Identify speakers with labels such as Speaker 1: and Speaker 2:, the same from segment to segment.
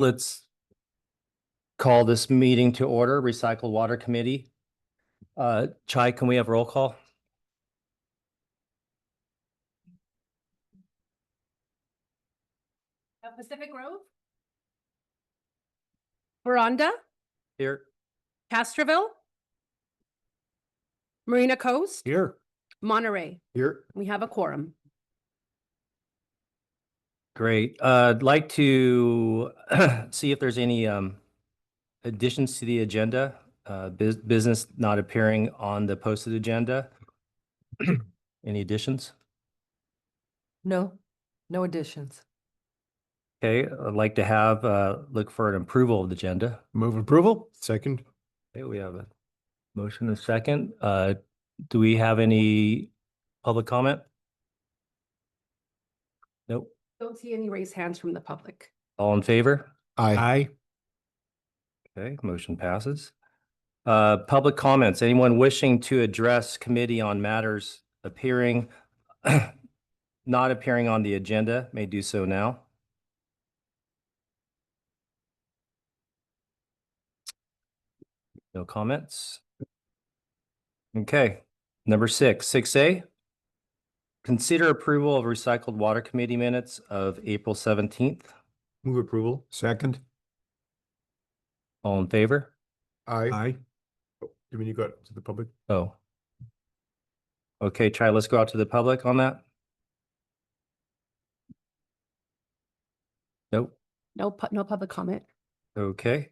Speaker 1: Let's call this meeting to order, Recycled Water Committee. Chai, can we have roll call?
Speaker 2: Pacific Grove, Veranda,
Speaker 1: Here.
Speaker 2: Castroville, Marina Coast,
Speaker 1: Here.
Speaker 2: Monterey.
Speaker 1: Here.
Speaker 2: We have a quorum.
Speaker 1: Great. I'd like to see if there's any additions to the agenda, business not appearing on the posted agenda. Any additions?
Speaker 3: No additions.
Speaker 1: Okay, I'd like to have look for an approval of the agenda.
Speaker 4: Move approval. Second.
Speaker 1: Okay, we have a motion and a second. Do we have any public comment? Nope.
Speaker 2: Don't see any raised hands from the public.
Speaker 1: All in favor?
Speaker 4: Aye.
Speaker 1: Okay, motion passes. Public comments. Anyone wishing to address committee on matters appearing, not appearing on the agenda may do so now. No comments. Okay, number 6A. Consider approval of recycled water committee minutes of April 17th.
Speaker 4: Move approval. Second.
Speaker 1: All in favor?
Speaker 4: Aye. Oh, you mean you got to the public?
Speaker 1: Oh. Okay, let's go out to the public on that. Nope.
Speaker 2: No public comment.
Speaker 1: Okay.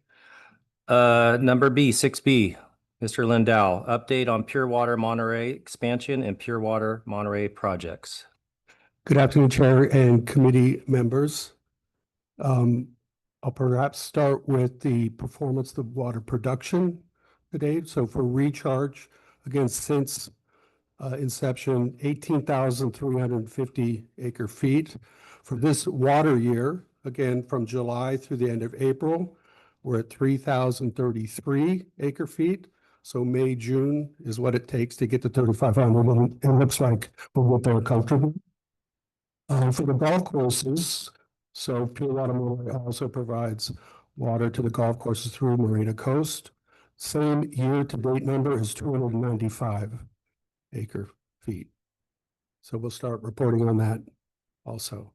Speaker 1: Number 6B, Mr. Lindau, update on Pure Water Monterey expansion and Pure Water Monterey projects.
Speaker 5: Good afternoon, Chair and committee members. I'll perhaps start with the performance of water production today. So for recharge, again, since inception, 18,350 acre feet. For this water year, again, from July through the end of April, we're at 3,033 acre feet. So May, June is what it takes to get to 3,500. And it looks like we'll get there comfortably. For the golf courses, so Pure Water Monterey also provides water to the golf courses through Marina Coast. Same year-to-date number is 295 acre feet. So we'll start reporting on that also.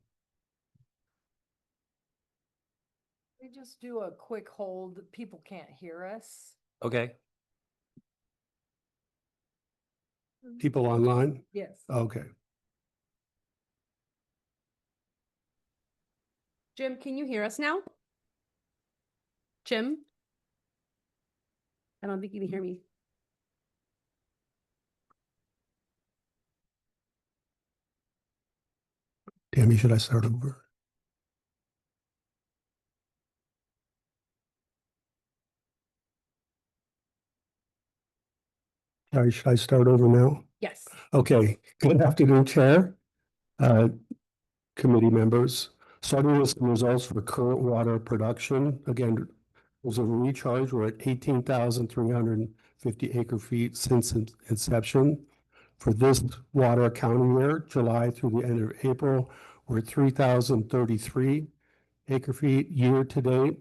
Speaker 3: We just do a quick hold. People can't hear us.
Speaker 1: Okay.
Speaker 5: People online?
Speaker 3: Yes.
Speaker 5: Okay.
Speaker 2: Jim, can you hear us now? Jim? I don't think you can hear me.
Speaker 5: Tammy, should I start over? Sorry, should I start over now?
Speaker 2: Yes.
Speaker 5: Okay, good afternoon, Chair, committee members. Starting with some results for current water production. Again, there's a recharge. We're at 18,350 acre feet since inception. For this water accounting year, July through the end of April, we're at 3,033 acre feet year to date,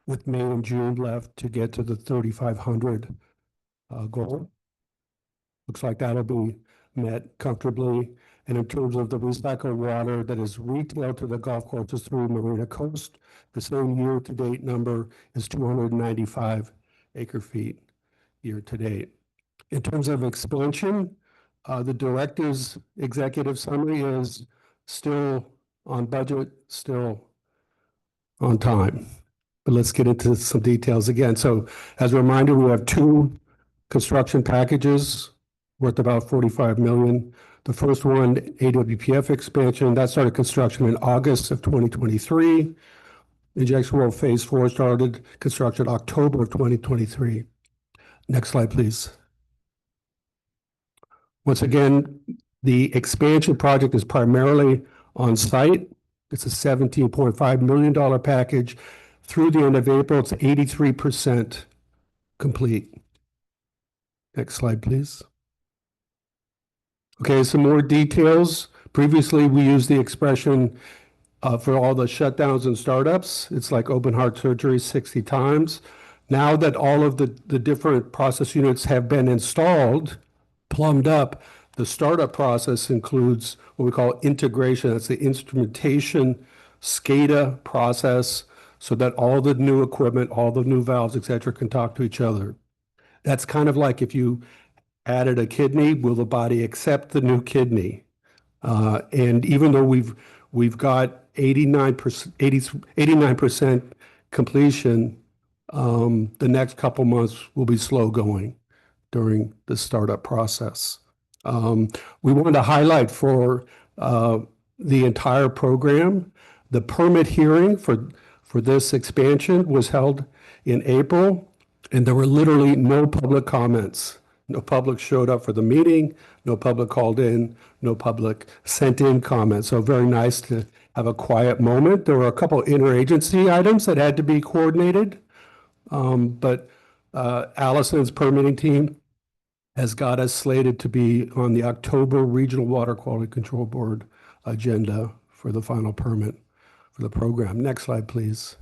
Speaker 5: with May and June left to get to the 3,500 goal. Looks like that'll be met comfortably. And in terms of the recycled water that is retailed to the golf courses through Marina Coast, the same year-to-date number is 295 acre feet year-to-date. In terms of expansion, the director's executive summary is still on budget, still on time. But let's get into some details again. So as a reminder, we have two construction packages worth about 45 million. The first one, AWPF expansion, that started construction in August of 2023. Injection well phase 4 started construction October of 2023. Next slide, please. Once again, the expansion project is primarily on site. It's a $17.5 million package. Through the end of April, it's 83% complete. Next slide, please. Okay, some more details. Previously, we used the expression for all the shutdowns and startups. It's like open heart surgery 60 times. Now that all of the different process units have been installed, plumbed up, the startup process includes what we call integration. That's the instrumentation SCADA process, so that all the new equipment, all the new valves, et cetera, can talk to each other. That's kind of like if you added a kidney, will the body accept the new kidney? And even though we've got 89% completion, the next couple months will be slow going during the startup process. We wanted to highlight for the entire program, the permit hearing for this expansion was held in April, and there were literally no public comments. No public showed up for the meeting, no public called in, no public sent in comments. So very nice to have a quiet moment. There were a couple interagency items that had to be coordinated, but Allison's permitting team has got us slated to be on the October Regional Water Quality Control Board agenda for the final permit for the program. Next slide, please.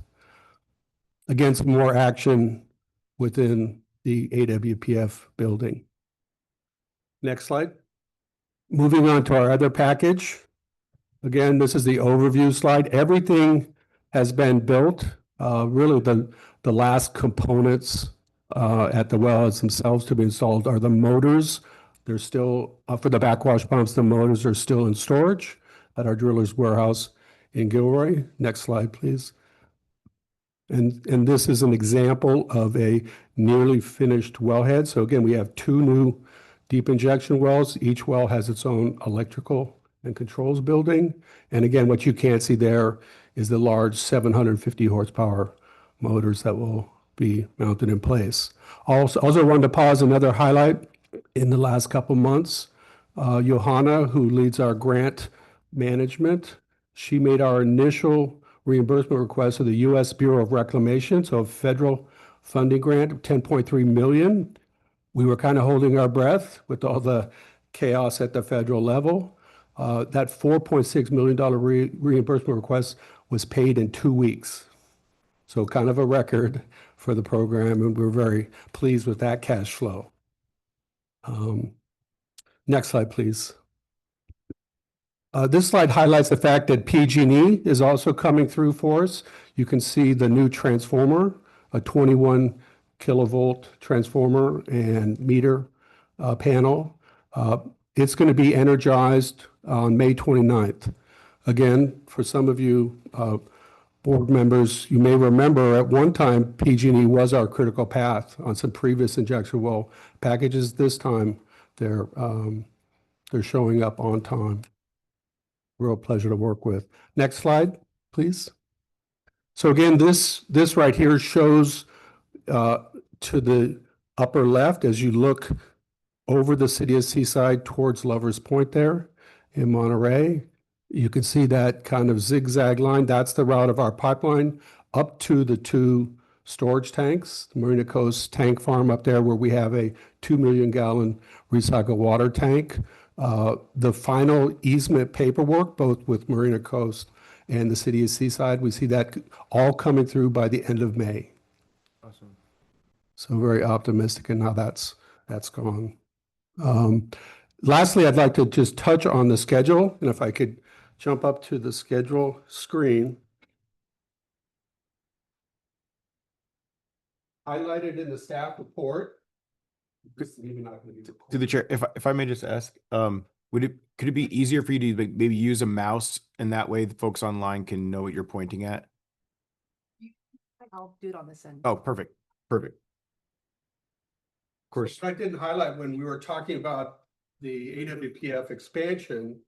Speaker 5: Again, some more action within the AWPF building. Next slide. Moving on to our other package. Again, this is the overview slide. Everything has been built. Really, the last components at the wells themselves to be installed are the motors. They're still, for the backwash pumps, the motors are still in storage at our driller's warehouse in Gilroy. Next slide, please. And this is an example of a nearly finished wellhead. So again, we have two new deep injection wells. Each well has its own electrical and controls building. And again, what you can't see there is the large 750 horsepower motors that will be mounted in place. Also wanted to pause another highlight in the last couple months. Johanna, who leads our grant management, she made our initial reimbursement request of the U.S. Bureau of Reclamation, so a federal funding grant of $10.3 million. We were kind of holding our breath with all the chaos at the federal level. That $4.6 million reimbursement request was paid in 2 weeks. So kind of a record for the program, and we're very pleased with that cash flow. Next slide, please. This slide highlights the fact that PG&E is also coming through for us. You can see the new transformer, a 21 kilovolt transformer and meter panel. It's going to be energized on May 29th. Again, for some of you board members, you may remember at one time PG&E was our critical path on some previous injection well packages. This time they're showing up on time. Real pleasure to work with. Next slide, please. So again, this right here shows to the upper left as you look over the city of Seaside towards Lovers Point there in Monterey. You can see that kind of zigzag line. That's the route of our pipeline up to the two storage tanks, the Marina Coast Tank Farm up there where we have a 2 million gallon recycled water tank. The final easement paperwork, both with Marina Coast and the city of Seaside, we see that all coming through by the end of May.
Speaker 4: Awesome.
Speaker 5: So very optimistic in how that's gone. Lastly, I'd like to just touch on the schedule, and if I could jump up to the schedule screen. Highlighted in the staff report. Maybe not going to be
Speaker 4: To the chair, if I may just ask, could it be easier for you to maybe use a mouse and that way the folks online can know what you're pointing at?
Speaker 2: I'll do it on this end.
Speaker 4: Oh, perfect. Perfect. Of course.
Speaker 5: I didn't highlight when we were talking about the AWPF expansion,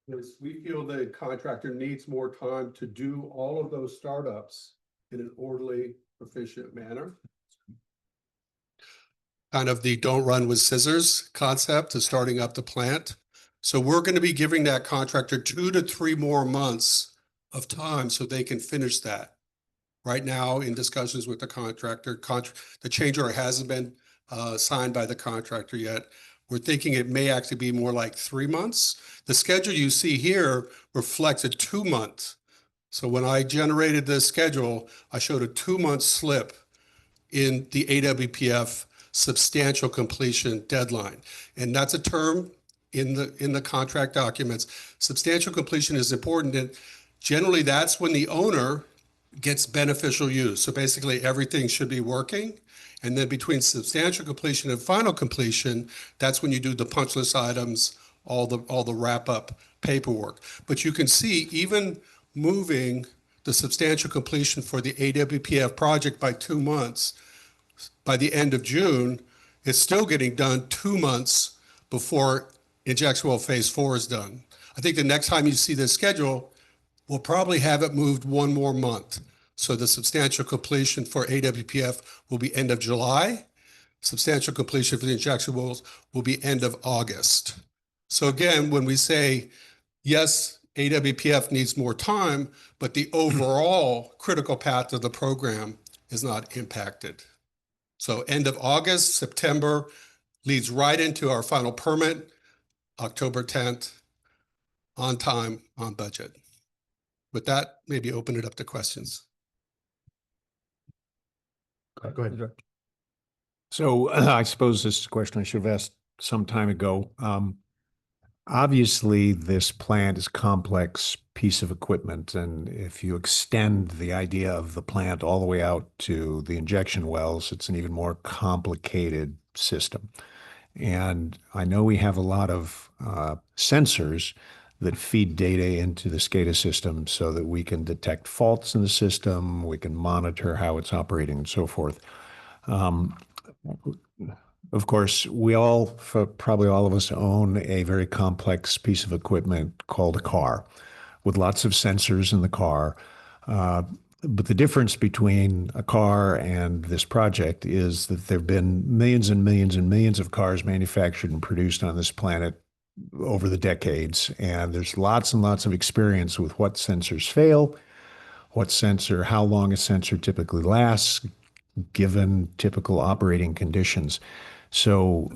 Speaker 5: is we feel the contractor needs more time to do all of those startups in an orderly, efficient manner. Kind of the don't run with scissors concept to starting up the plant. So we're going to be giving that contractor 2 to 3 more months of time so they can finish that. Right now, in discussions with the contractor, the change order hasn't been signed by the contractor yet. We're thinking it may actually be more like 3 months. The schedule you see here reflects a 2-month
Speaker 6: So when I generated this schedule, I showed a 2-month slip in the AWPF substantial completion deadline. And that's a term in the contract documents. Substantial completion is important, and generally that's when the owner gets beneficial use. So basically everything should be working. And then between substantial completion and final completion, that's when you do the punch list items, all the wrap up paperwork. But you can see even moving the substantial completion for the AWPF project by 2 months, by the end of June, it's still getting done 2 months before injection well phase 4 is done. I think the next time you see this schedule, we'll probably have it moved 1 more month. So the substantial completion for AWPF will be end of July. Substantial completion for the injection wells will be end of August. So again, when we say, yes, AWPF needs more time, but the overall critical path of the program is not impacted. So end of August, September leads right into our final permit, October 10th, on time, on budget. With that, maybe open it up to questions.
Speaker 4: Go ahead.
Speaker 7: So I suppose this is a question I should have asked some time ago. Obviously, this plant is a complex piece of equipment, and if you extend the idea of the plant all the way out to the injection wells, it's an even more complicated system. And I know we have a lot of sensors that feed data into the SCADA system so that we can detect faults in the system, we can monitor how it's operating and so forth. Of course, probably all of us own a very complex piece of equipment called a car with lots of sensors in the car. But the difference between a car and this project is that there have been millions and millions and millions of cars manufactured and produced on this planet over the decades. And there's lots and lots of experience with what sensors fail, how long a sensor typically lasts, given typical operating conditions. So,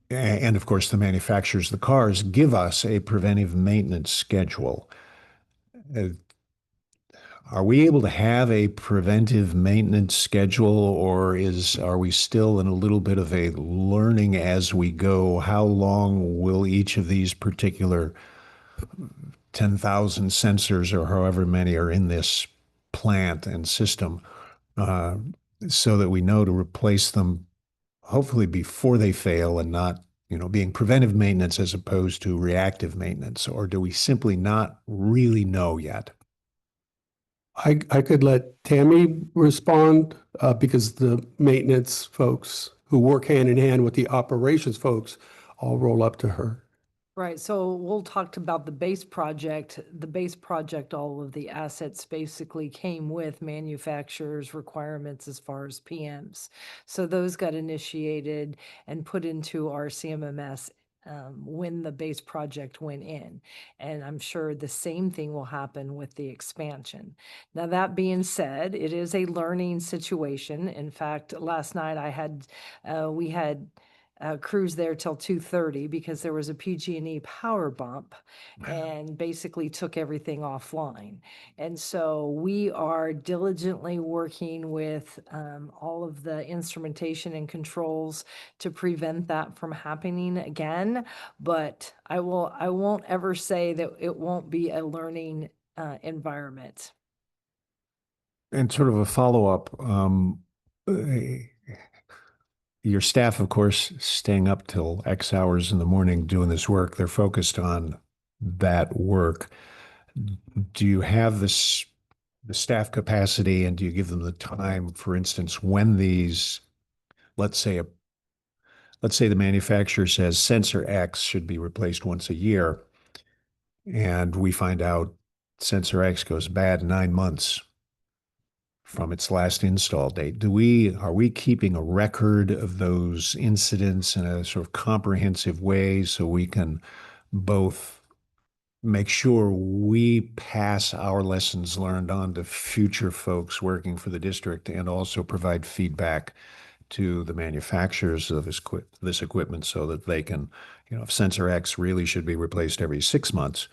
Speaker 7: and of course, the manufacturers of the cars give us a preventive maintenance schedule. Are we able to have a preventive maintenance schedule, or are we still in a little bit of a learning as we go? How long will each of these particular 10,000 sensors or however many are in this plant and system, so that we know to replace them hopefully before they fail and not, being preventive maintenance as opposed to reactive maintenance? Or do we simply not really know yet?
Speaker 5: I could let Tammy respond because the maintenance folks who work hand in hand with the operations folks all roll up to her.
Speaker 3: Right, so we'll talk about the base project. The base project, all of the assets basically came with manufacturers' requirements as far as PMs. So those got initiated and put into our CMMS when the base project went in. And I'm sure the same thing will happen with the expansion. Now, that being said, it is a learning situation. In fact, last night we had crews there till 2:30 because there was a PG&E power bump and basically took everything offline. And so we are diligently working with all of the instrumentation and controls to prevent that from happening again. But I won't ever say that it won't be a learning environment.
Speaker 7: And sort of a follow-up, your staff, of course, staying up till X hours in the morning doing this work, they're focused on that work. Do you have the staff capacity, and do you give them the time, for instance, when let's say the manufacturer says sensor X should be replaced once a year, and we find out sensor X goes bad 9 months from its last install date. Are we keeping a record of those incidents in a sort of comprehensive way so we can both make sure we pass our lessons learned on to future folks working for the district, and also provide feedback to the manufacturers of this equipment so that they can, if sensor X really should be replaced every 6 months,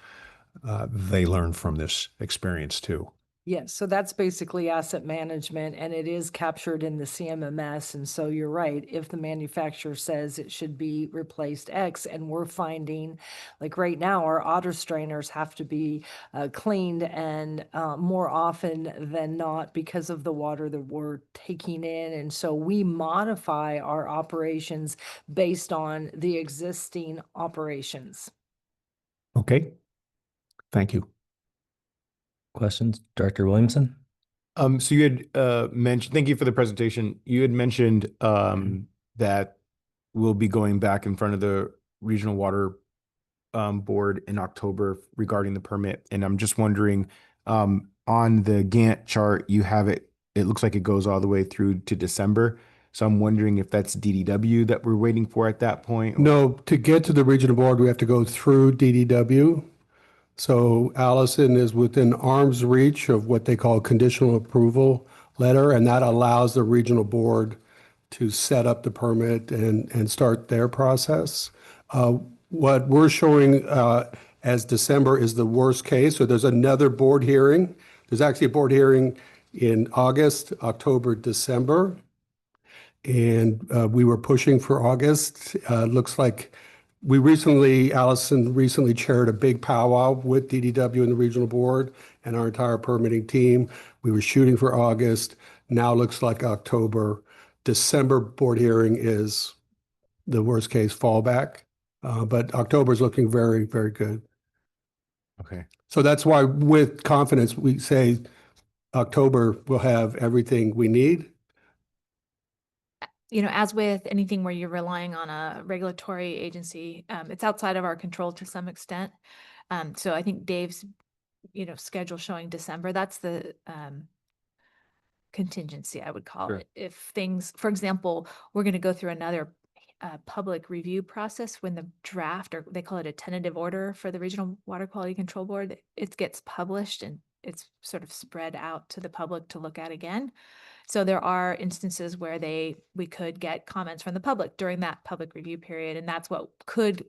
Speaker 7: they learn from this experience too.
Speaker 3: Yes, so that's basically asset management and it is captured in the CMMS. And so you're right, if the manufacturer says it should be replaced X and we're finding, like right now, our otter strainers have to be cleaned and more often than not because of the water that we're taking in. And so we modify our operations based on the existing operations.
Speaker 7: Okay. Thank you.
Speaker 1: Questions, Director Williamson?
Speaker 4: So you had mentioned, thank you for the presentation. You had mentioned that we'll be going back in front of the Regional Water Board in October regarding the permit. And I'm just wondering, on the Gantt chart, you have it looks like it goes all the way through to December. So I'm wondering if that's DDW that we're waiting for at that point. or-
Speaker 5: No, to get to the regional board, we have to go through DDW. So Allison is within arm's reach of what they call conditional approval letter, and that allows the regional board to set up the permit and start their process. What we're showing as December is the worst case. So there's another board hearing. There's actually a board hearing in August, October, December. And we were pushing for August. Looks like Allison recently chaired a big powwow with DDW and the regional board and our entire permitting team. We were shooting for August. Now looks like October. December board hearing is the worst case fallback. But October is looking very, very good.
Speaker 4: Okay.
Speaker 5: So that's why with confidence, we say October will have everything we need.
Speaker 8: You know, as with anything where you're relying on a regulatory agency, it's outside of our control to some extent. So I think Dave's, schedule showing December, that's the contingency, I would call
Speaker 4: Sure.
Speaker 8: it. If things, for example, we're going to go through another public review process when the draft, or they call it a tentative order for the Regional Water Quality Control Board, it gets published and it's sort of spread out to the public to look at again. So there are instances where we could get comments from the public during that public review period, and that's what could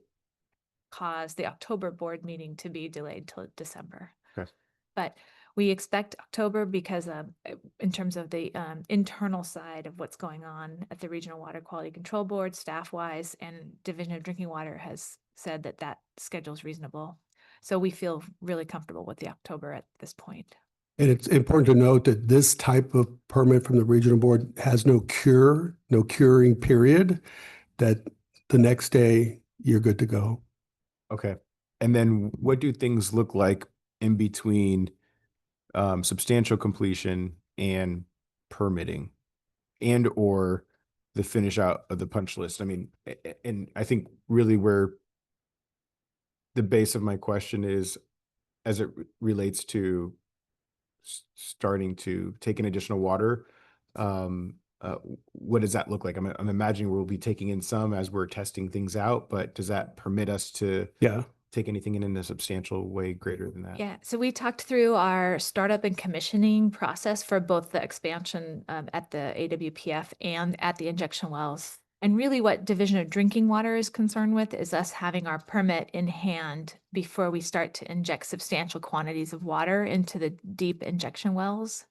Speaker 8: cause the October board meeting to be delayed till December.
Speaker 4: Okay.
Speaker 8: But we expect October because in terms of the internal side of what's going on at the Regional Water Quality Control Board, staff-wise, and Division of Drinking Water has said that schedule is reasonable. So we feel really comfortable with the October at this point.
Speaker 5: And it's important to note that this type of permit from the regional board has no curing period, that the next day you're good to go.
Speaker 4: Okay. And then what do things look like in between substantial completion and permitting and or the finish out of the punch list? I mean, and I think really where the base of my question is as it relates to starting to take in additional water, what does that look like? I'm imagining we'll be taking in some as we're testing things out, but does that permit us to take anything in a substantial way greater than that?
Speaker 8: Yeah, so we talked through our startup and commissioning process for both the expansion at the AWPF and at the injection wells. And really what Division of Drinking Water is concerned with is us having our permit in hand before we start to inject substantial quantities of water into the deep injection wells,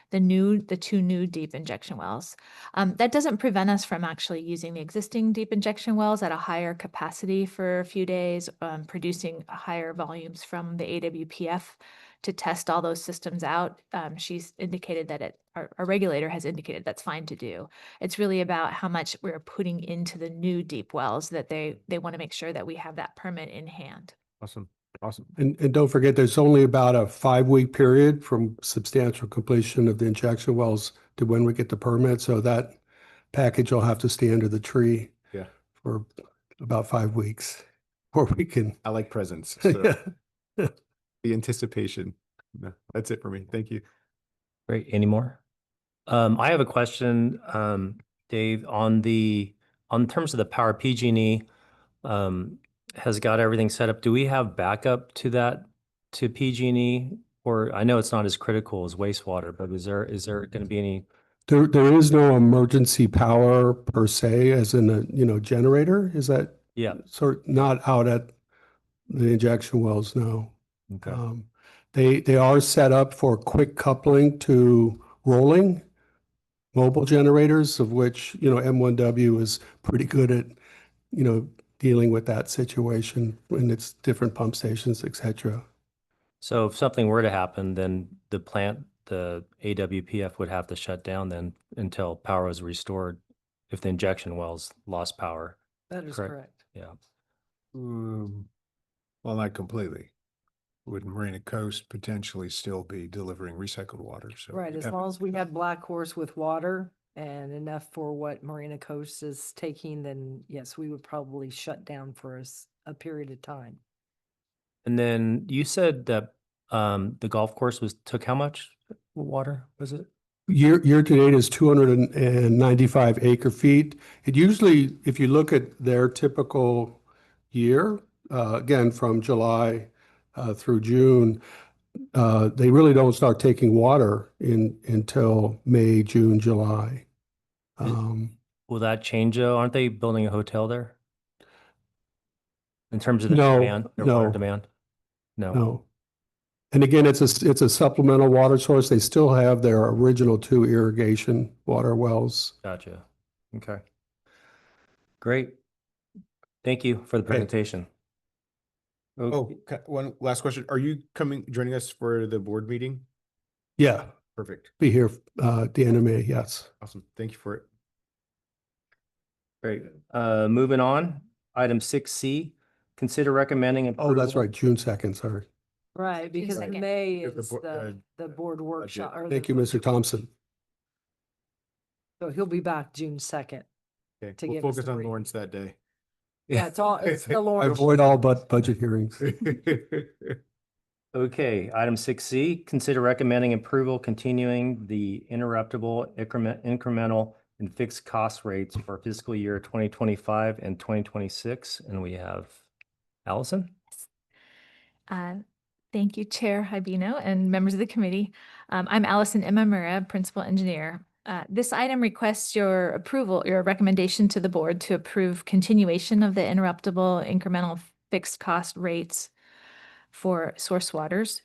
Speaker 8: the two new deep injection wells. That doesn't prevent us from actually using the existing deep injection wells at a higher capacity for a few days, producing higher volumes from the AWPF to test all those systems out. She's indicated that our regulator has indicated that's fine to do. It's really about how much we're putting into the new deep wells that they want to make sure that we have that permit in hand.
Speaker 4: Awesome. Awesome.
Speaker 5: And don't forget, there's only about a 5-week period from substantial completion of the injection wells to when we get the permit. So that package will have to stay under the tree for about 5 weeks before we can.
Speaker 4: I like presents. So the anticipation. No, that's it for me. Thank you.
Speaker 1: Great. Any more? I have a question, Dave, on terms of the power PG&E, has got everything set up. Do we have backup to that, to PG&E? Or I know it's not as critical as wastewater, but is there going to be any?
Speaker 5: There is no emergency power per se, as in a generator. Is that?
Speaker 1: Yeah.
Speaker 5: Sort not out at the injection wells, no.
Speaker 1: Okay.
Speaker 5: They are set up for quick coupling to rolling mobile generators, of which, M1W is pretty good at, dealing with that situation in its different pump stations, et cetera.
Speaker 1: So if something were to happen, then the plant, the AWPF would have to shut down then until power is restored if the injection wells lost power.
Speaker 3: That is
Speaker 1: Correct.
Speaker 3: correct.
Speaker 1: Yeah.
Speaker 7: Well, not completely. Would Marina Coast potentially still be delivering recycled water? So
Speaker 3: Right, as long as we had Black Horse with water and enough for what Marina Coast is taking, then yes, we would probably shut down for a period of time.
Speaker 1: And then you said that the golf course took how much water was it?
Speaker 5: Year to date is 295 acre feet. It usually, if you look at their typical year, again, from July through June, they really don't start taking water until May, June, July.
Speaker 1: Will that change though? Aren't they building a hotel there? In terms of their
Speaker 5: No,
Speaker 1: demand, their water
Speaker 5: no.
Speaker 1: demand? No.
Speaker 5: No. And again, it's a supplemental water source. They still have their original 2 irrigation water wells.
Speaker 1: Gotcha. Okay. Great. Thank you for the
Speaker 4: Okay.
Speaker 1: presentation.
Speaker 4: Oh, one last question. Are you joining us for the board meeting?
Speaker 5: Yeah,
Speaker 4: Perfect.
Speaker 5: be here at the end of May, yes.
Speaker 4: Awesome. Thank you for it.
Speaker 1: Great. Moving on, item 6C, consider recommending
Speaker 5: Oh, that's
Speaker 1: approval.
Speaker 5: right, June 2nd, sorry.
Speaker 3: Right, because
Speaker 8: second.
Speaker 3: May
Speaker 4: Give the
Speaker 3: is
Speaker 4: bo-
Speaker 3: the board workshop. or
Speaker 5: Thank
Speaker 3: the-
Speaker 5: you, Mr. Thompson.
Speaker 3: So he'll be back June 2nd.
Speaker 4: Okay,
Speaker 3: To
Speaker 4: we'll
Speaker 3: give us
Speaker 4: focus
Speaker 3: a
Speaker 4: on
Speaker 3: brief.
Speaker 4: Lawrence that day.
Speaker 3: Yeah, it's the Lawrence.
Speaker 5: Avoid all but budget hearings.
Speaker 1: Okay, item 6C, consider recommending approval continuing the interruptible incremental and fixed cost rates for fiscal year 2025 and 2026. And we have Allison.
Speaker 8: Uh, Thank you, Chair Hibino and members of the committee. I'm Allison Imamura, Principal Engineer. This item requests your approval, your recommendation to the board to approve continuation of the interruptible incremental fixed cost rates for source waters.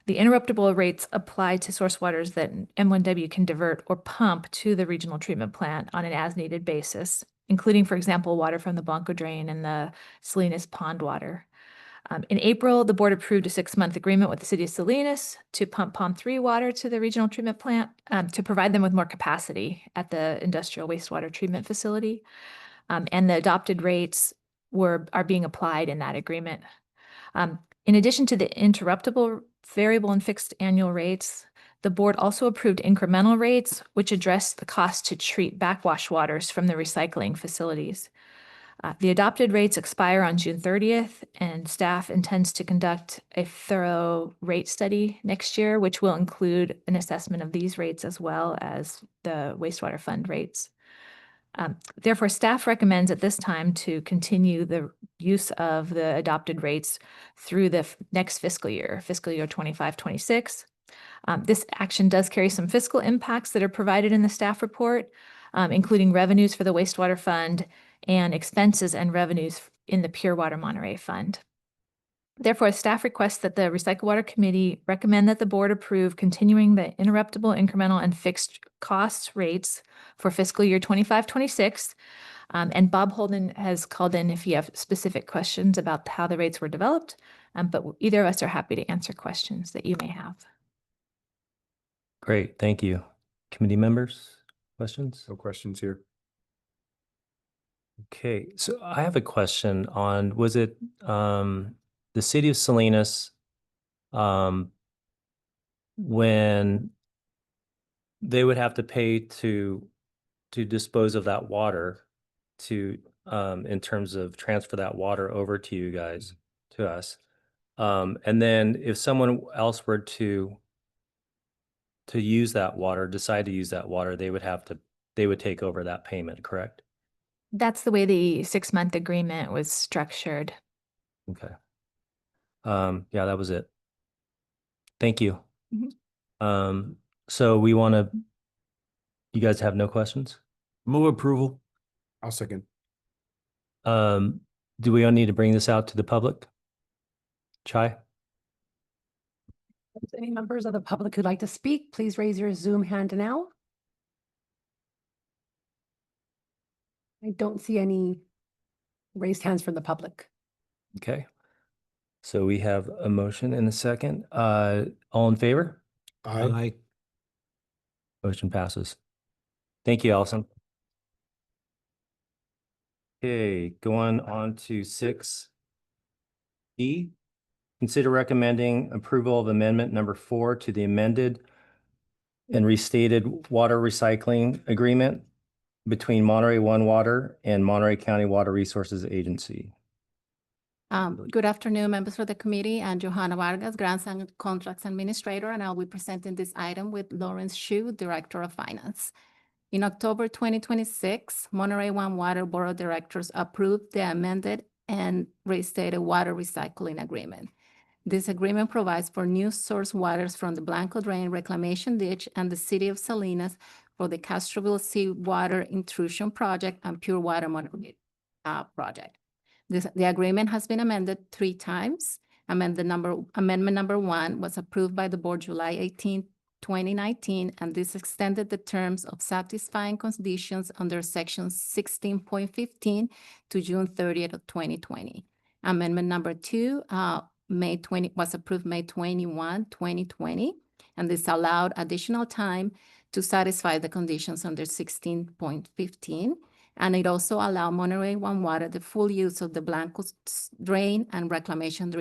Speaker 8: The interruptible rates apply to source waters that M1W can divert or pump to the regional treatment plant on an as-needed basis, including, for example, water from the Blanco Drain and the Salinas Pond water. In April, the board approved a 6-month agreement with the city of Salinas to pump Pond 3 water to the regional treatment plant to provide them with more capacity at the industrial wastewater treatment facility. And the adopted rates are being applied in that agreement. In addition to the interruptible variable and fixed annual rates, the board also approved incremental rates, which address the cost to treat backwash waters from the recycling facilities. The adopted rates expire on June 30th, and staff intends to conduct a thorough rate study next year, which will include an assessment of these rates as well as the wastewater fund rates. Therefore, staff recommends at this time to continue the use of the adopted rates through the next fiscal year 25-26. This action does carry some fiscal impacts that are provided in the staff report, including revenues for the wastewater fund and expenses and revenues in the Pure Water Monterey Fund. Therefore, staff requests that the Recycle Water Committee recommend that the board approve continuing the interruptible, incremental, and fixed cost rates for fiscal year 25-26. And Bob Holden has called in if you have specific questions about how the rates were developed, but either of us are happy to answer questions that you may have.
Speaker 1: Great, thank you. Committee members, questions?
Speaker 4: No questions here.
Speaker 1: Okay, so I have a question on, was it the city of Salinas when they would have to pay to dispose of that water to in terms of transfer that water over to you guys, to us. And then if someone else were to use that water, decide to use that water, they would take over that payment, correct?
Speaker 8: That's the way the 6-month agreement was structured.
Speaker 1: Okay. Yeah, that was it. Thank you. So you guys have no questions?
Speaker 7: Move approval.
Speaker 4: I'll second.
Speaker 1: Do we all need to bring this out to the public? Chai?
Speaker 2: Any members of the public who'd like to speak, please raise your Zoom hand now. I don't see any raised hands from the public.
Speaker 1: Okay. So we have a motion and a second. All in favor?
Speaker 5: Aye.
Speaker 1: Motion passes. Thank you, Allison. Okay, going on to 6E. Consider recommending approval of amendment number 4 to the amended and restated water recycling agreement between Monterey One Water and Monterey County Water Resources Agency.
Speaker 9: Good afternoon, members of the committee. I'm Johanna Vargas, Grants and Contracts Administrator, and I'll be presenting this item with Lawrence Hsu, Director of Finance. In October 2026, Monterey One Water Board of Directors approved the amended and restated water recycling agreement. This agreement provides for new source waters from the Blanco Drain Reclamation Ditch and the City of Salinas for the Castroville Seawater Intrusion Project and Pure Water Monterey project. The agreement has been amended 3 times. Amendment number 1 was approved by the board July 18, 2019, and this extended the terms of satisfying conditions under section 16.15 to June 30th of 2020. Amendment number 2 was approved May 21, 2020, and this allowed additional time to satisfy the conditions under 16.15. And it also allowed Monterey One Water the full use of the Blanco Drain and Reclamation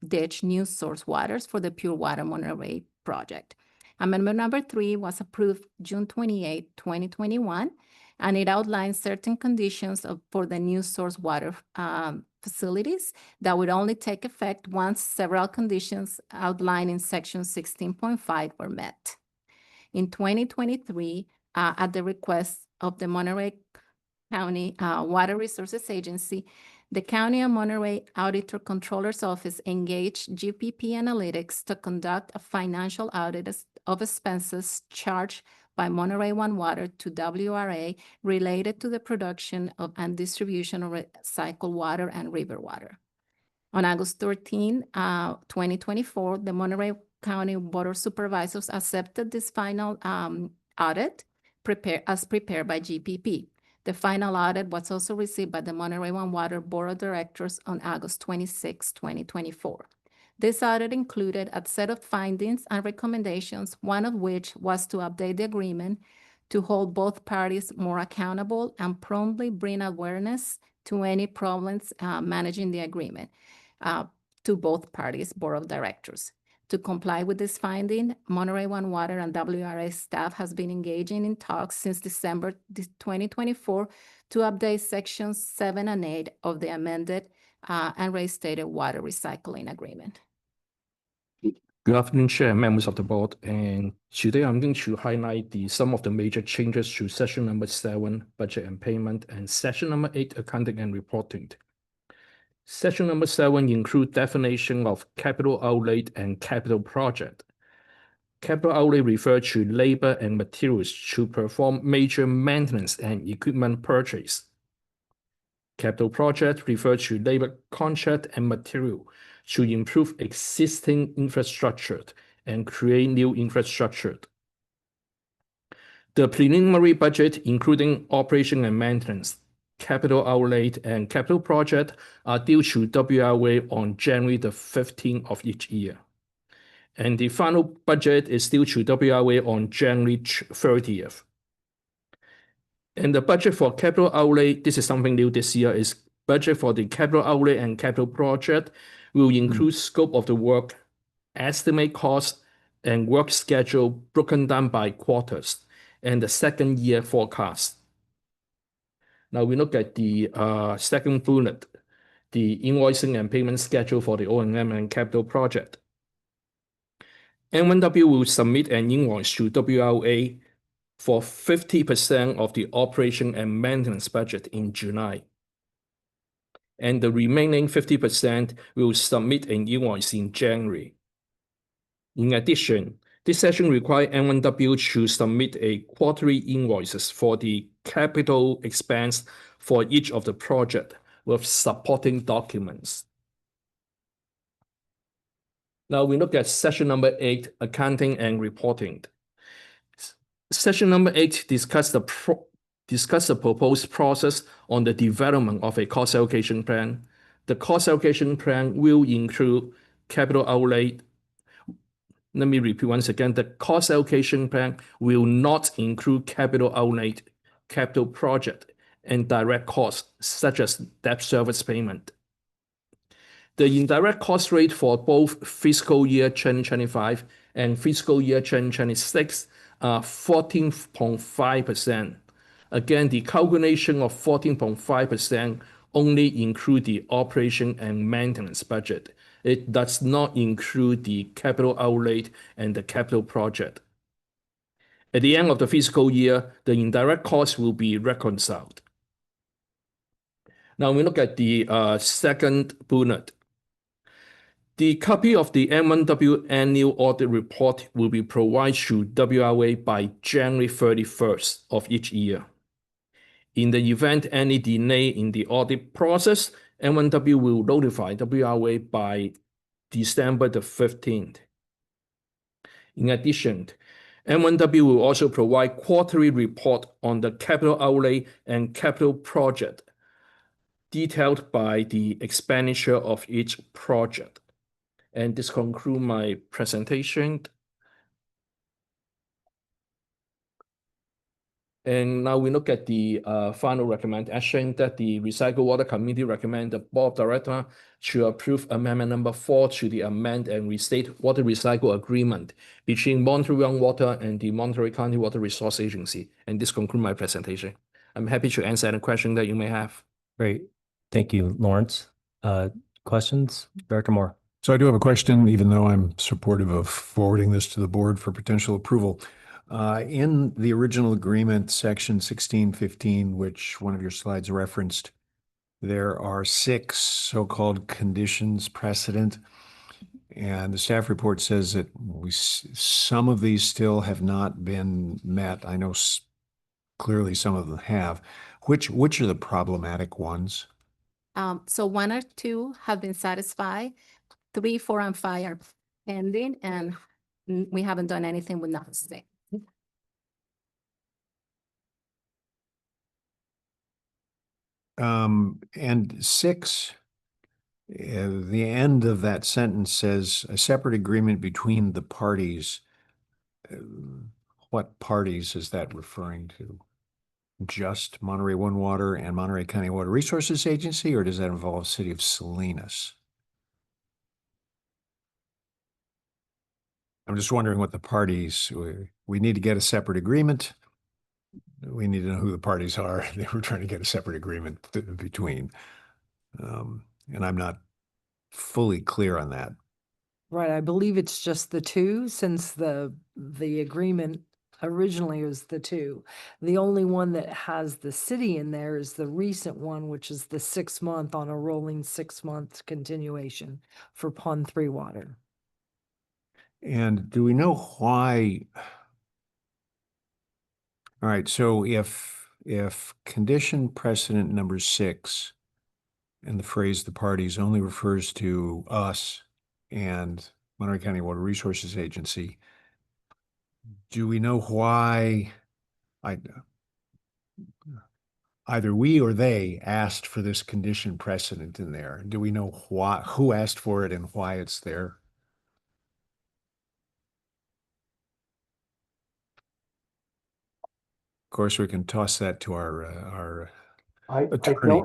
Speaker 9: Ditch new source waters for the Pure Water Monterey project. Amendment number 3 was approved June 28, 2021, and it outlines certain conditions for the new source water facilities that would only take effect once several conditions outlined in section 16.5 were met. In 2023, at the request of the Monterey County Water Resources Agency, the County of Monterey Auditor Controller's Office engaged GPP Analytics to conduct a financial audit of expenses charged by Monterey One Water to WRA related to the production of and distribution of recycled water and river water. On August 13, 2024, the Monterey County Board of Supervisors accepted this final audit prepared by GPP. The final audit was also received by the Monterey One Water Board of Directors on August 26, 2024. This audit included a set of findings and recommendations, one of which was to update the agreement to hold both parties more accountable and promptly bring awareness to any problems managing the agreement to both parties' Board of Directors. To comply with this finding, Monterey One Water and WRA staff has been engaging in talks since December 2024 to update sections 7 and 8 of the amended and restated water recycling agreement.
Speaker 10: Good afternoon, Chair and members of the board. And today I'm going to highlight some of the major changes to section number 7, budget and payment, and section number 8, accounting and reporting. Section number 7 includes definition of capital outlay and capital project. Capital outlay refers to labor and materials to perform major maintenance and equipment purchase. Capital project refers to labor contract and material to improve existing infrastructure and create new infrastructure. The preliminary budget, including operation and maintenance, capital outlay, and capital project are due to WRA on January the 15th of each year. And the final budget is due to WRA on January 30th. And the budget for capital outlay, this is something new this year, is budget for the capital outlay and capital project will include scope of the work, estimate cost, and work schedule broken down by quarters, and the second year forecast. Now we look at the second bullet, the invoicing and payment schedule for the O&M and capital project. M1W will submit an invoice to WRA for 50% of the operation and maintenance budget in July. And the remaining 50% will submit an invoice in January. In addition, this session requires M1W to submit a quarterly invoices for the capital expense for each of the project with supporting documents. Now we look at section number 8, accounting and reporting. Section number 8 discuss the proposed process on the development of a cost allocation plan. The cost allocation plan will include capital outlay. Let me repeat once again, the cost allocation plan will not include capital outlay, capital project, and direct costs such as debt service payment. The indirect cost rate for both fiscal year 2025 and fiscal year 2026 are 14.5%. Again, the calculation of 14.5% only include the operation and maintenance budget. It does not include the capital outlay and the capital project. At the end of the fiscal year, the indirect costs will be reconciled. Now we look at the second bullet. The copy of the M1W annual audit report will be provided to WRA by January 31st of each year. In the event any delay in the audit process, M1W will notify WRA by December the 15th. In addition, M1W will also provide quarterly report on the capital outlay and capital project, detailed by the expenditure of each project. And this concludes my presentation. And now we look at the final recommendation that the Recycle Water Committee recommend the Board of Directors to approve Amendment number 4 to the amend and restate water recycle agreement between Monterey Water and the Monterey County Water Resource Agency. And this concludes my presentation. I'm happy to answer any question that you may have.
Speaker 1: Great. Thank you, Lawrence. Questions? Director Moore.
Speaker 7: So I do have a question, even though I'm supportive of forwarding this to the board for potential approval. In the original agreement, section 1615, which one of your slides referenced, there are 6 so-called conditions precedent. And the staff report says that some of these still have not been met. I know clearly some of them have. Which are the problematic ones?
Speaker 9: So 1 or 2 have been satisfied. 3, 4, and 5 are pending, and we haven't done anything with number 6.
Speaker 7: And 6, the end of that sentence says a separate agreement between the parties. What parties is that referring to? Just Monterey One Water and Monterey County Water Resources Agency, or does that involve City of Salinas? I'm just wondering what the parties, we need to get a separate agreement. We need to know who the parties are. They were trying to get a separate agreement between. And I'm not fully clear on that.
Speaker 3: Right, I believe it's just the 2, since the agreement originally was the 2. The only one that has the city in there is the recent one, which is the 6-month on a rolling 6-month continuation for Pond 3 water.
Speaker 7: And do we know why? All right, so if condition precedent number 6 and the phrase the parties only refers to us and Monterey County Water Resources Agency, do we know why either we or they asked for this condition precedent in there? Do we know who asked for it and why it's there? Of course, we can toss that to our
Speaker 11: I
Speaker 7: attorney.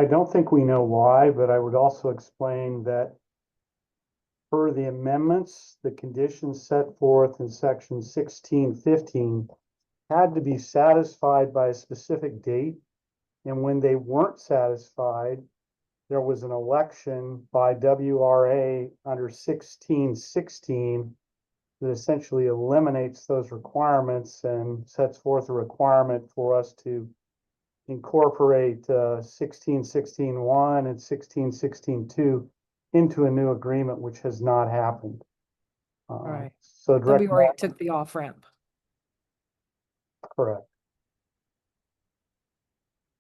Speaker 11: don't think we know why, but I would also explain that per the amendments, the conditions set forth in section 1615 had to be satisfied by a specific date. And when they weren't satisfied, there was an election by WRA under 1616 that essentially eliminates those requirements and sets forth a requirement for us to incorporate 1616.1 and 1616.2 into a new agreement, which has not happened.
Speaker 3: Right.
Speaker 11: So direct,
Speaker 3: WRA took the off-ramp.
Speaker 11: correct.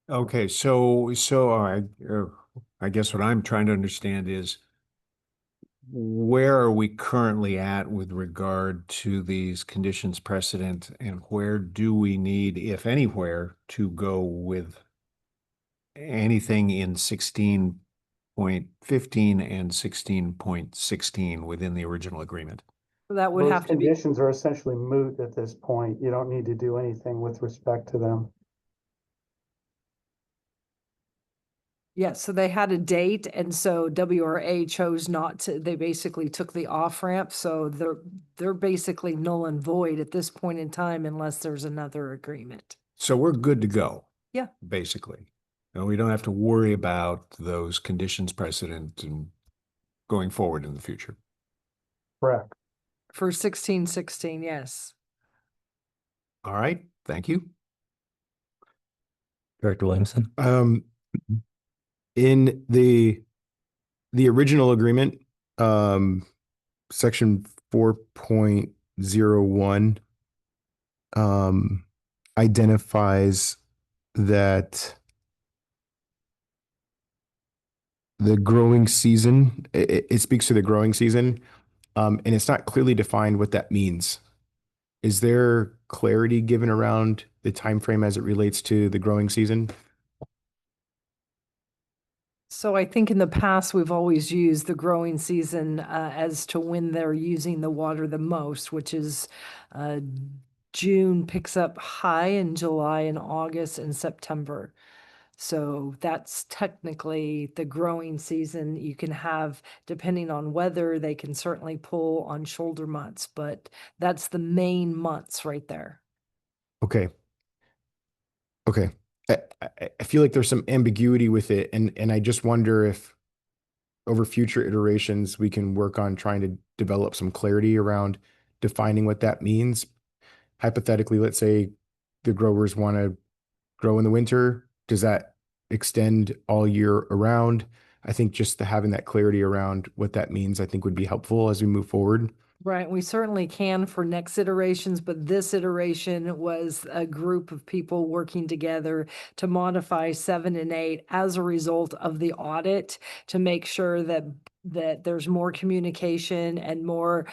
Speaker 7: Okay, so I guess what I'm trying to understand is where are we currently at with regard to these conditions precedent, and where do we need, if anywhere, to go with anything in 16.15 and 16.16 within the original agreement?
Speaker 3: That would
Speaker 11: Those
Speaker 3: have to be,
Speaker 11: conditions are essentially moot at this point. You don't need to do anything with respect to them.
Speaker 3: yeah, so they had a date and so WRA chose not to, they basically took the off ramp. So they're basically null and void at this point in time unless there's another agreement.
Speaker 7: So we're good to go.
Speaker 3: Yeah.
Speaker 7: Basically. And we don't have to worry about those conditions precedent and going forward in the future.
Speaker 11: Correct.
Speaker 3: For 1616, yes.
Speaker 7: All right, thank you.
Speaker 1: Director Williamson.
Speaker 4: In the original agreement, section 4.01 identifies that the growing season, it speaks to the growing season, and it's not clearly defined what that means. Is there clarity given around the time frame as it relates to the growing season?
Speaker 3: So I think in the past, we've always used the growing season as to when they're using the water the most, which is June picks up high in July and August and September. So that's technically the growing season. You can have, depending on weather, they can certainly pull on shoulder months, but that's the main months right there.
Speaker 4: Okay. Okay. I feel like there's some ambiguity with it, and I just wonder if over future iterations we can work on trying to develop some clarity around defining what that means. Hypothetically, let's say the growers want to grow in the winter. Does that extend all year around? I think just having that clarity around what that means, I think would be helpful as we move forward.
Speaker 3: Right, we certainly can for next iterations, but this iteration was a group of people working together to modify 7 and 8 as a result of the audit to make sure that there's more communication and more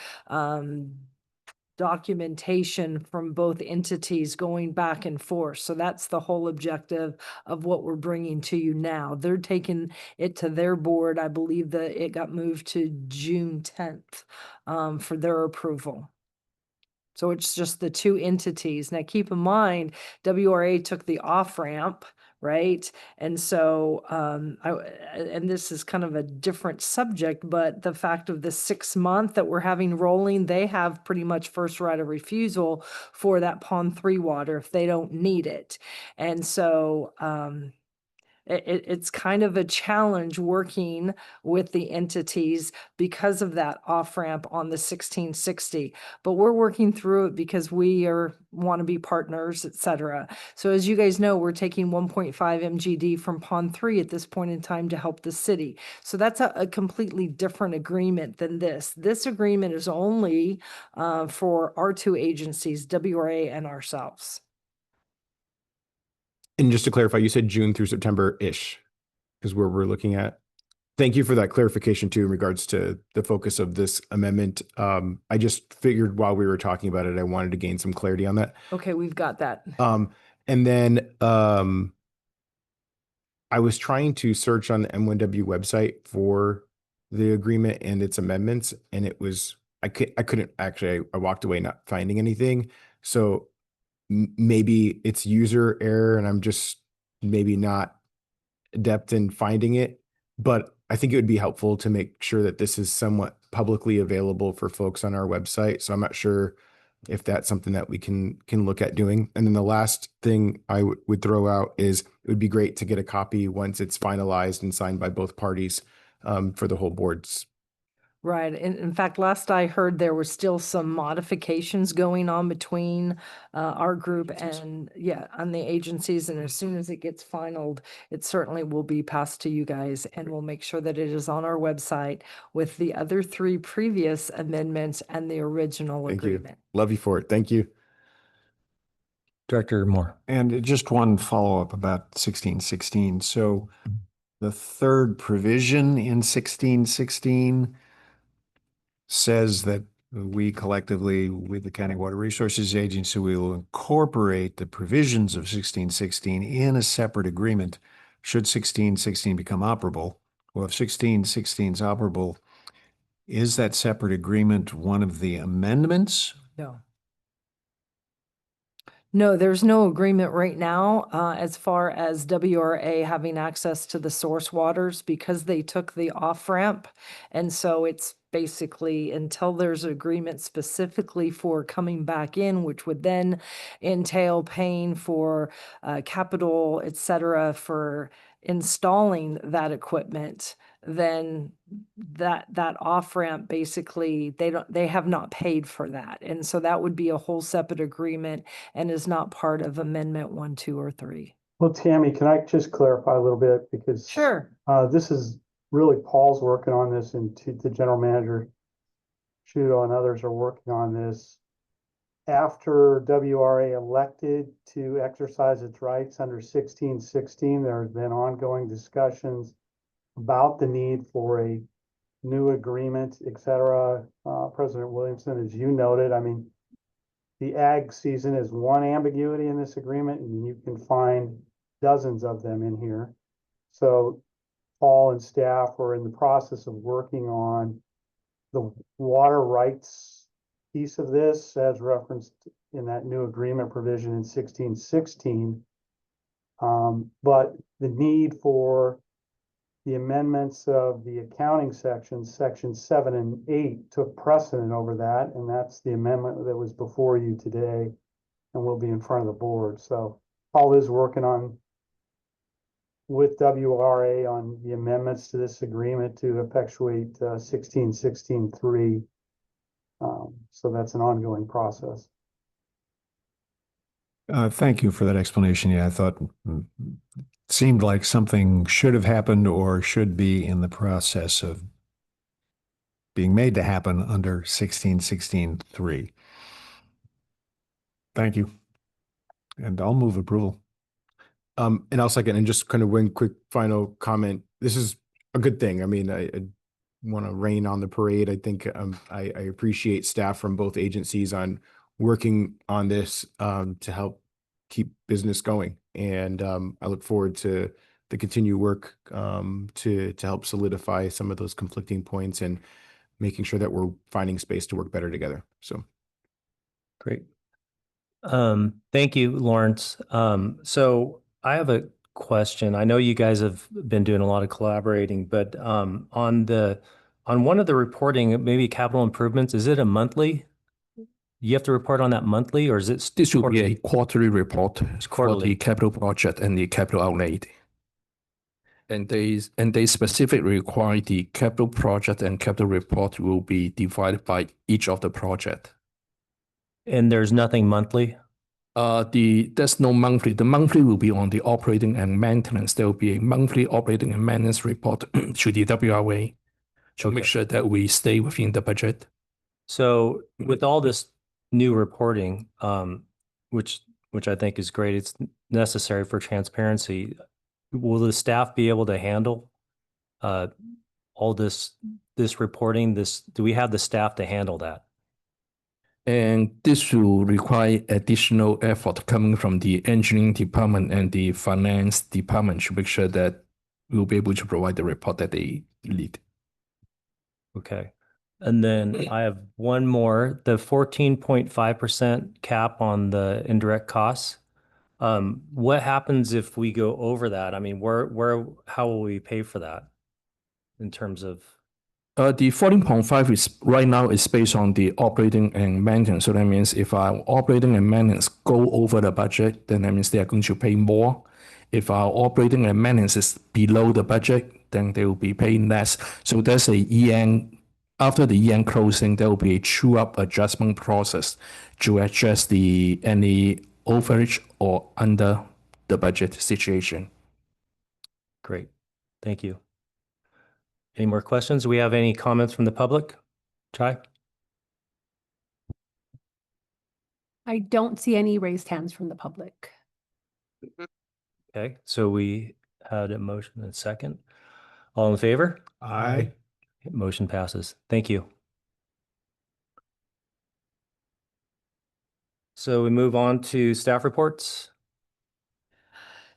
Speaker 3: documentation from both entities going back and forth. So that's the whole objective of what we're bringing to you now. They're taking it to their board. I believe that it got moved to June 10th for their approval. So it's just the two entities. Now, keep in mind, WRA took the off-ramp, right? And so, and this is kind of a different subject, but the fact of the 6 month that we're having rolling, they have pretty much first right of refusal for that Pond 3 water if they don't need it. And so, it's kind of a challenge working with the entities because of that off ramp on the 1660. But we're working through it because we want to be partners, et cetera. So as you guys know, we're taking 1.5 MGD from Pond 3 at this point in time to help the city. So that's a completely different agreement than this. This agreement is only for our two agencies, WRA and ourselves.
Speaker 4: And just to clarify, you said June through September-ish is where we're looking at. Thank you for that clarification too in regards to the focus of this amendment. I just figured while we were talking about it, I wanted to gain some clarity on that.
Speaker 3: Okay, we've got that.
Speaker 4: And then I was trying to search on the M1W website for the agreement and its amendments, and it was I couldn't actually. I walked away not finding anything. So maybe it's user error, and I'm just maybe not adept in finding it. But I think it would be helpful to make sure that this is somewhat publicly available for folks on our website. So I'm not sure if that's something that we can look at doing. And then the last thing I would throw out is it would be great to get a copy once it's finalized and signed by both parties for the whole board's.
Speaker 3: Right. In fact, last I heard, there were still some modifications going on between our group and, on the agencies. And as soon as it gets finalized, it certainly will be passed to you guys. And we'll make sure that it is on our website with the other 3 previous amendments and the original
Speaker 4: Thank
Speaker 3: agreement.
Speaker 4: you. Love you for it. Thank you.
Speaker 1: Director Moore.
Speaker 7: And just one follow-up about 1616. So the third provision in 1616 says that we collectively, with the County Water Resources Agency, we will incorporate the provisions of 1616 in a separate agreement should 1616 become operable. Well, if 1616 is operable, is that separate agreement one of the amendments?
Speaker 3: No. No, there's no agreement right now, as far as WRA having access to the source waters because they took the off-ramp. And so it's basically until there's an agreement specifically for coming back in, which would then entail paying for capital, et cetera, for installing that equipment, then that off-ramp basically they have not paid for that. And so that would be a whole separate agreement and is not part of Amendment 1, 2, or 3.
Speaker 11: Well, Tammy, can I just clarify a little bit? Because
Speaker 3: Sure.
Speaker 11: this is really Paul's working on this and the general manager, Shudo and others are working on this. After WRA elected to exercise its rights under 1616, there has been ongoing discussions about the need for a new agreement, et cetera. President Williamson, as you noted, I mean, the ag season is one ambiguity in this agreement, and you can find dozens of them in here. So Paul and staff are in the process of working on the water rights piece of this as referenced in that new agreement provision in 1616. But the need for the amendments of the accounting sections, sections 7 and 8 took precedent over that, and that's the amendment that was before you today and will be in front of the board. So Paul is working on with WRA on the amendments to this agreement to effectuate 1616.3. So that's an ongoing process.
Speaker 7: Thank you for that explanation. Yeah, I thought seemed like something should have happened or should be in the process of being made to happen under 1616.3. Thank you. And I'll move approval.
Speaker 4: And I'll second, and just kind of one quick final comment. This is a good thing. I mean, I want to rain on the parade. I think I appreciate staff from both agencies on working on this to help keep business going. And I look forward to the continued work to help solidify some of those conflicting points and making sure that we're finding space to work better together. So
Speaker 1: Great. Thank you, Lawrence. So I have a question. I know you guys have been doing a lot of collaborating, but on one of the reporting, maybe capital improvements, is it a monthly? You have to report on that monthly, or is it
Speaker 10: This will be a quarterly report for
Speaker 1: quarterly.
Speaker 10: the capital project and the capital outlay. And they specifically require the capital project and capital report will be divided by each of the project.
Speaker 1: And there's nothing monthly?
Speaker 10: There's no monthly. The monthly will be on the operating and maintenance. There will be a monthly operating and maintenance report to the WRA to make sure that we stay within the budget.
Speaker 1: So with all this new reporting, which I think is great, it's necessary for transparency. Will the staff be able to handle all this reporting? Do we have the staff to handle that?
Speaker 10: And this will require additional effort coming from the engineering department and the finance department to make sure that we'll be able to provide the report that they need.
Speaker 1: Okay. And then I have one more, the 14.5% cap on the indirect costs. What happens if we go over that? I mean, how will we pay for that in terms of?
Speaker 10: The 14.5 is right now is based on the operating and maintenance. So that means if our operating and maintenance go over the budget, then that means they are going to pay more. If our operating and maintenance is below the budget, then they will be paying less. So there's a year-end, after the year-end closing, there will be a true-up adjustment process to adjust any overage or under the budget situation.
Speaker 1: Great. Thank you. Any more questions? Do we have any comments from the public? Chai?
Speaker 2: I don't see any raised hands from the public.
Speaker 1: Okay, so we had a motion and a second. All in favor?
Speaker 7: Aye.
Speaker 1: Motion passes. Thank you. So we move on to staff reports.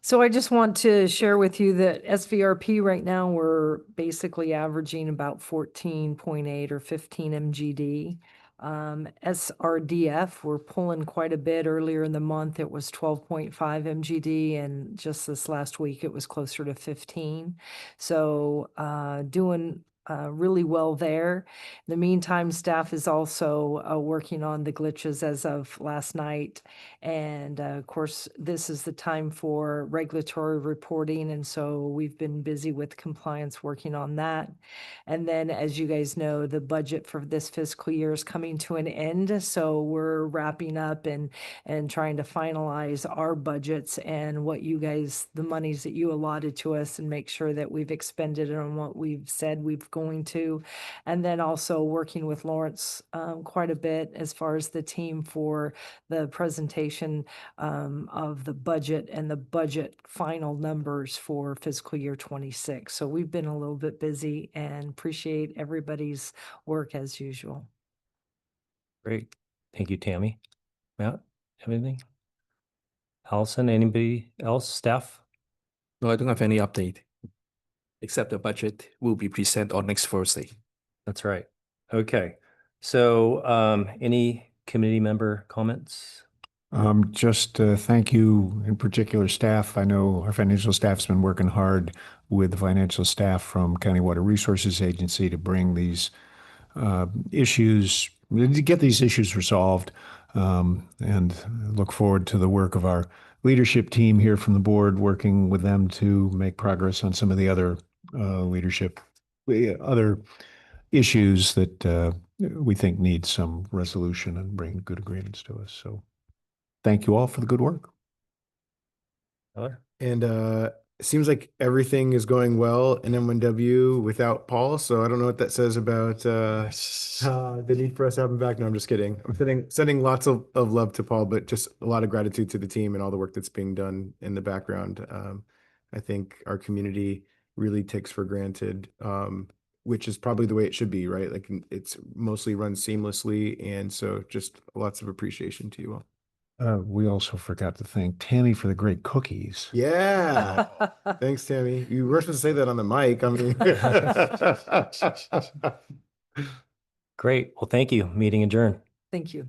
Speaker 3: So I just want to share with you that SVRP right now, we're basically averaging about 14.8 or 15 MGD. SRDF, we're pulling quite a bit. Earlier in the month, it was 12.5 MGD, and just this last week, it was closer to 15. So doing really well there. In the meantime, staff is also working on the glitches as of last night. And of course, this is the time for regulatory reporting. And so we've been busy with compliance working on that. And then, as you guys know, the budget for this fiscal year is coming to an end. So we're wrapping up and trying to finalize our budgets and what you guys, the monies that you allotted to us, and make sure that we've expended it on what we've said we've going to. And then also working with Lawrence quite a bit as far as the team for the presentation of the budget and the budget final numbers for fiscal year 26. So we've been a little bit busy and appreciate everybody's work as usual.
Speaker 1: Great. Thank you, Tammy. Matt, anything? Allison, anybody else, staff?
Speaker 10: No, I don't have any update, except the budget will be presented on next Thursday.
Speaker 1: That's right. Okay. So any committee member comments?
Speaker 7: Just thank you in particular staff. I know our financial staff's been working hard with the financial staff from County Water Resources Agency to bring these issues, to get these issues resolved. And look forward to the work of our leadership team here from the board, working with them to make progress on some of the other other issues that we think need some resolution and bring good agreements to us. So thank you all for the good work.
Speaker 4: And it seems like everything is going well in M1W without Paul. So I don't know what that says about the need for us to have him back. No, I'm just kidding. I'm sending lots of love to Paul, but just a lot of gratitude to the team and all the work that's being done in the background. I think our community really takes for granted, which is probably the way it should be, right? Like it's mostly run seamlessly. And so just lots of appreciation to you all.
Speaker 7: We also forgot to thank Tammy for the great cookies.
Speaker 4: Yeah. Thanks, Tammy. You were supposed to say that on the mic. I mean,
Speaker 1: Great. Well, thank you. Meeting adjourned.
Speaker 3: Thank you.